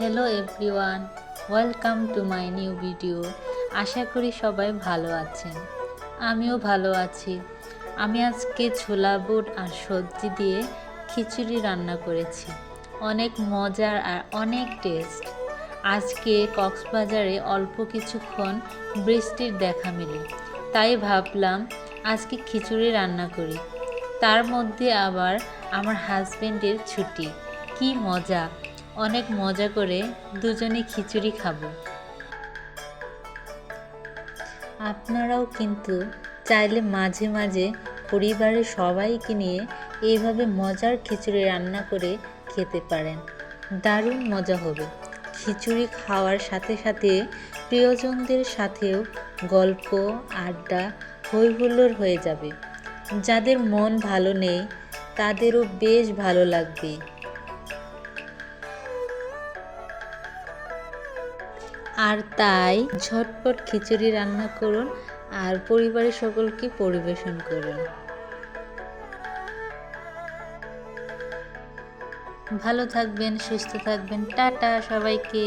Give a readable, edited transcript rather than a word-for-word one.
Hello everyone, welcome to my new video. আশা করি সবাই ভালো আছেন, আমিও ভালো আছি। আমি আজকে ছোলা বুট আর সবজি দিয়ে খিচুড়ি রান্না করেছি। অনেক মজার আর অনেক টেস্ট। আজকে কক্সবাজারে অল্প কিছুক্ষণ বৃষ্টির দেখা মিলে, তাই ভাবলাম আজকে খিচুড়ি রান্না করি। তার মধ্যে আবার আমার হাজবেন্ডের ছুটি। কি মজা! অনেক মজা করে দুজনে খিচুড়ি খাবো। আপনারাও কিন্তু চাইলে মাঝে মাঝে পরিবারের সবাইকে নিয়ে এইভাবে মজার খিচুড়ি রান্না করে খেতে পারেন। দারুণ মজা হবে। খিচুড়ি খাওয়ার সাথে সাথে প্রিয়জনদের সাথেও গল্প, আড্ডা, হই হুল্লোড় হয়ে যাবে। যাদের মন ভালো নেই তাদেরও বেশ ভালো লাগবে। আর তাই ঝটপট খিচুড়ি রান্না করুন আর পরিবারের সকলকে পরিবেশন করুন। ভালো থাকবেন, সুস্থ থাকবেন। টাটা সবাইকে।